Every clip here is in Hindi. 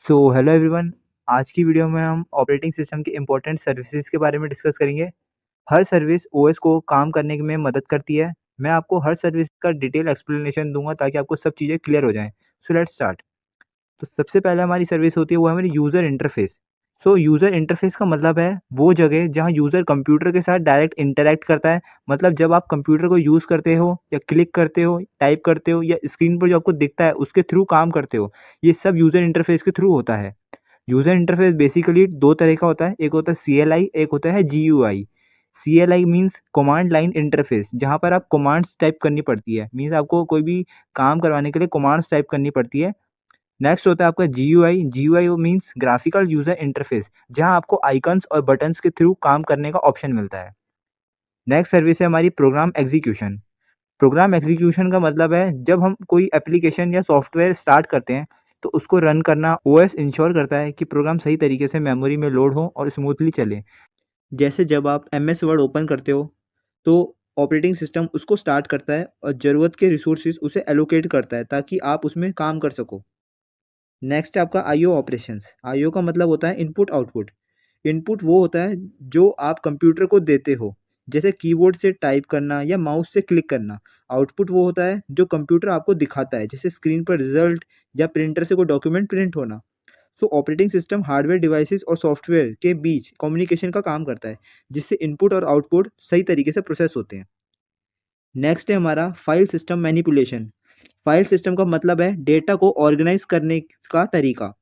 Hello everyone. आज की वीडियो में हम ऑपरेटिंग सिस्टम के इम्पोर्टेंट सर्विसेज के बारे में डिस्कस करेंगे। हर सर्विस ओएस को काम करने में मदद करती है। मैं आपको हर सर्विस का डिटेल एक्सप्लेनेशन दूंगा ताकि आपको सब चीज़ें क्लियर हो जाएं। Let's start. तो सबसे पहले हमारी सर्विस होती है वो है हमारी यूज़र इंटरफेस। यूज़र इंटरफेस का मतलब है वो जगह जहाँ यूज़र कंप्यूटर के साथ डायरेक्ट इंटरैक्ट करता है। मतलब जब आप कंप्यूटर को यूज़ करते हो या क्लिक करते हो, टाइप करते हो या स्क्रीन पर जो आपको दिखता है उसके थ्रू काम करते हो, ये सब यूज़र इंटरफेस के थ्रू होता है। यूज़र इंटरफेस बेसिकली 2 तरह का होता है, एक होता है सीएलआई, एक होता है GUI. CLI means command line interface, जहाँ पर आप कमांड्स टाइप करनी पड़ती है, मीन्स आपको कोई भी काम करवाने के लिए कमांड्स टाइप करनी पड़ती है। नेक्स्ट होता है आपका GUI. GUI means graphical user interface, जहाँ आपको आइकन्स और बटन्स के थ्रू काम करने का ऑप्शन मिलता है। नेक्स्ट सर्विस है हमारी प्रोग्राम एग्जीक्यूशन। प्रोग्राम एग्जीक्यूशन का मतलब है जब हम कोई एप्लीकेशन या सॉफ्टवेयर स्टार्ट करते हैं तो उसको रन करना ओएस इंश्योर करता है कि प्रोग्राम सही तरीके से मेमोरी में लोड हो और स्मूथली चले। जैसे जब आप एमएस वर्ड ओपन करते हो तो ऑपरेटिंग सिस्टम उसको स्टार्ट करता है और ज़रूरत के रिसोर्सेज उसे एलोकेट करता है ताकि आप उसमें काम कर सको। नेक्स्ट है आपका आईओ ऑपरेशंस। आईओ का मतलब होता है इनपुट आउटपुट। इनपुट वो होता है जो आप कंप्यूटर को देते हो, जैसे कीबोर्ड से टाइप करना या माउस से क्लिक करना। आउटपुट वो होता है जो कंप्यूटर आपको दिखाता है, जैसे स्क्रीन पर रिजल्ट या प्रिंटर से कोई डॉक्यूमेंट प्रिंट होना। ऑपरेटिंग सिस्टम हार्डवेयर डिवाइसेस और सॉफ्टवेयर के बीच कम्युनिकेशन का काम करता है, जिससे इनपुट और आउटपुट सही तरीके से प्रोसेस होते हैं। नेक्स्ट है हमारा file system manipulation. File system का मतलब है डेटा को ऑर्गेनाइज करने का तरीका।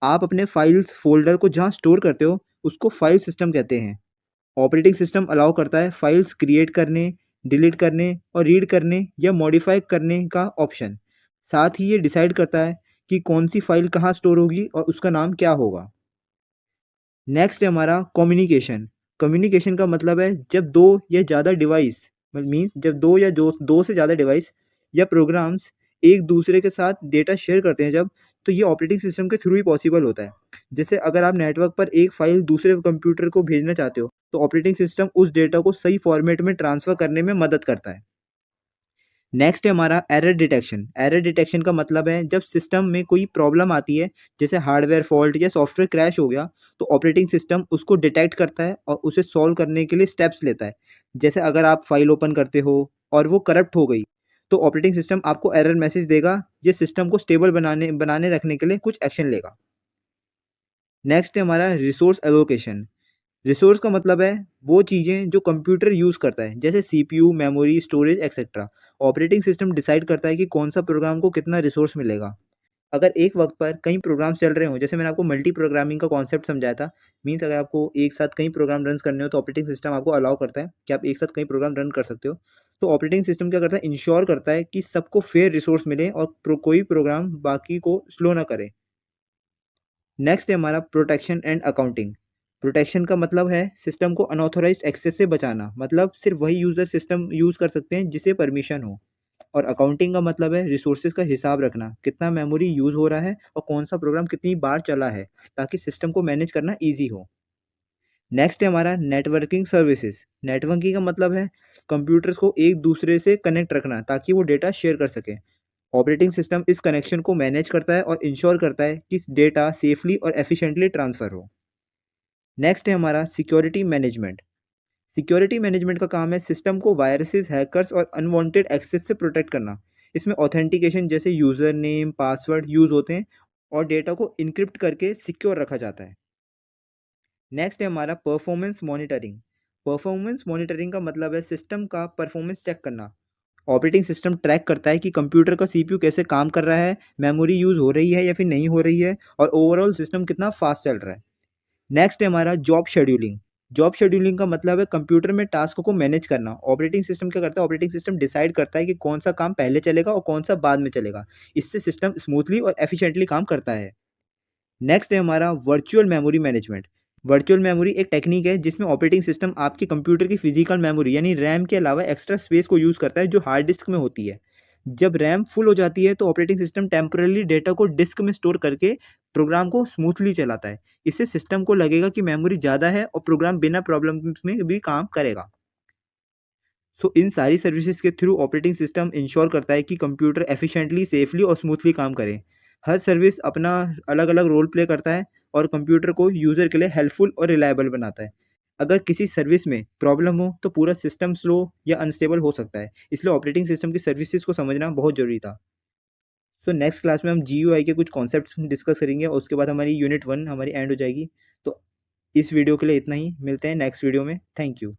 आप अपने फाइल्स फ़ोल्डर को जहाँ स्टोर करते हो, उसको फाइल सिस्टम कहते हैं। ऑपरेटिंग सिस्टम अलाउ करता है फाइल्स क्रिएट करने, डिलीट करने और रीड करने या मॉडिफाई करने का ऑप्शन। साथ ही ये डिसाइड करता है कि कौन सी फाइल कहाँ स्टोर होगी और उसका नाम क्या होगा। नेक्स्ट है हमारा कम्युनिकेशन। कम्युनिकेशन का मतलब है जब दो या ज़्यादा डिवाइस, मीन्स जब दो से ज़्यादा डिवाइस या प्रोग्राम्स एक दूसरे के साथ डेटा शेयर करते हैं, जब तो ये ऑपरेटिंग सिस्टम के थ्रू ही पॉसिबल होता है। जैसे अगर आप नेटवर्क पर एक फाइल दूसरे कंप्यूटर को भेजना चाहते हो तो ऑपरेटिंग सिस्टम उस डेटा को सही फॉर्मेट में ट्रांसफ़र करने में मदद करता है। नेक्स्ट है हमारा एरर डिटेक्शन। एरर डिटेक्शन का मतलब है जब सिस्टम में कोई प्रॉब्लम आती है, जैसे हार्डवेयर फॉल्ट या सॉफ्टवेयर क्रैश हो गया, तो ऑपरेटिंग सिस्टम उसको डिटेक्ट करता है और उसे सॉल्व करने के लिए स्टेप्स लेता है। जैसे अगर आप फाइल ओपन करते हो और वो करप्ट हो गई, तो ऑपरेटिंग सिस्टम आपको एरर मैसेज देगा। ये सिस्टम को स्टेबल बनाने बनाने रखने के लिए कुछ एक्शन लेगा। नेक्स्ट है हमारा रिसोर्स एलोकेशन। रिसोर्स का मतलब है वो चीज़ें जो कंप्यूटर यूज़ करता है, जैसे CPU, memory, storage etcetera. Operating system decide करता है कि कौन सा प्रोग्राम को कितना रिसोर्स मिलेगा। अगर एक वक्त पर कई प्रोग्राम्स चल रहे हों, जैसे मैंने आपको मल्टी प्रोग्रामिंग का कॉन्सेप्ट समझाया था, मीन्स अगर आपको एक साथ कई प्रोग्राम रन करने हो तो ऑपरेटिंग सिस्टम आपको अलाउ करता है कि आप एक साथ कई प्रोग्राम रन कर सकते हो। तो ऑपरेटिंग सिस्टम क्या करता है, इंश्योर करता है कि सबको फेयर रिसोर्स मिले और कोई प्रोग्राम बाकी को स्लो ना करे। नेक्स्ट है हमारा प्रोटेक्शन एंड अकाउंटिंग। प्रोटेक्शन का मतलब है सिस्टम को अनऑथोराइज्ड एक्सेस से बचाना, मतलब सिर्फ वही यूज़र सिस्टम यूज़ कर सकते हैं जिसे परमिशन हो। और अकाउंटिंग का मतलब है रिसोर्सेज का हिसाब रखना, कितना मेमोरी यूज़ हो रहा है और कौन सा प्रोग्राम कितनी बार चला है, ताकि सिस्टम को मैनेज करना ईजी हो। नेक्स्ट है हमारा नेटवर्किंग सर्विसेज। नेटवर्किंग का मतलब है कंप्यूटर्स को एक दूसरे से कनेक्ट रखना ताकि वो डेटा शेयर कर सकें। ऑपरेटिंग सिस्टम इस कनेक्शन को मैनेज करता है और इंश्योर करता है कि डेटा सेफली और एफिशिएंटली ट्रांसफ़र हो। नेक्स्ट है हमारा सिक्योरिटी मैनेजमेंट। सिक्योरिटी मैनेजमेंट का काम है सिस्टम को वायरसेस, हैकर्स और अनवांटेड एक्सेस से प्रोटेक्ट करना। इसमें ऑथेंटिकेशन जैसे यूज़र नेम, पासवर्ड यूज़ होते हैं और डेटा को इनक्रिप्ट करके सिक्योर रखा जाता है। नेक्स्ट है हमारा परफॉर्मेंस मॉनिटरिंग। परफॉर्मेंस मॉनिटरिंग का मतलब है सिस्टम का परफॉर्मेंस चेक करना। ऑपरेटिंग सिस्टम ट्रैक करता है कि कंप्यूटर का सीपीयू कैसे काम कर रहा है, मेमोरी यूज़ हो रही है या फिर नहीं हो रही है, और ओवरऑल सिस्टम कितना फास्ट चल रहा है। नेक्स्ट है हमारा जॉब शेड्यूलिंग। जॉब शेड्यूलिंग का मतलब है कंप्यूटर में टास्क को मैनेज करना। ऑपरेटिंग सिस्टम क्या करता है, ऑपरेटिंग सिस्टम डिसाइड करता है कि कौन सा काम पहले चलेगा और कौन सा बाद में चलेगा। इससे सिस्टम स्मूथली और एफिशिएंटली काम करता है। नेक्स्ट है हमारा virtual memory management. Virtual memory एक टेक्निक है जिसमें ऑपरेटिंग सिस्टम आपके कंप्यूटर की फिजिकल मेमोरी यानी रैम के अलावा एक्स्ट्रा स्पेस को यूज़ करता है जो हार्ड डिस्क में होती है। जब रैम फुल हो जाती है तो ऑपरेटिंग सिस्टम टेम्पररी डेटा को डिस्क में स्टोर करके प्रोग्राम को स्मूथली चलाता है। इससे सिस्टम को लगेगा कि मेमोरी ज़्यादा है और प्रोग्राम बिना प्रॉब्लम में भी काम करेगा। इन सारी सर्विसेज के थ्रू ऑपरेटिंग सिस्टम इंश्योर करता है कि कंप्यूटर एफिशिएंटली, सेफली और स्मूथली काम करे। हर सर्विस अपना अलग-अलग रोल प्ले करता है और कंप्यूटर को यूज़र के लिए हेल्पफुल और रिलायबल बनाता है। अगर किसी सर्विस में प्रॉब्लम हो तो पूरा सिस्टम स्लो या अनस्टेबल हो सकता है, इसलिए ऑपरेटिंग सिस्टम की सर्विसेज को समझना बहुत ज़रूरी था। तो नेक्स्ट क्लास में हम जीयूआई के कुछ कॉन्सेप्ट्स डिस्कस करेंगे और उसके बाद हमारी यूनिट 1 हमारी एंड हो जाएगी। तो इस वीडियो के लिए इतना ही, मिलते हैं नेक्स्ट वीडियो में। Thank you.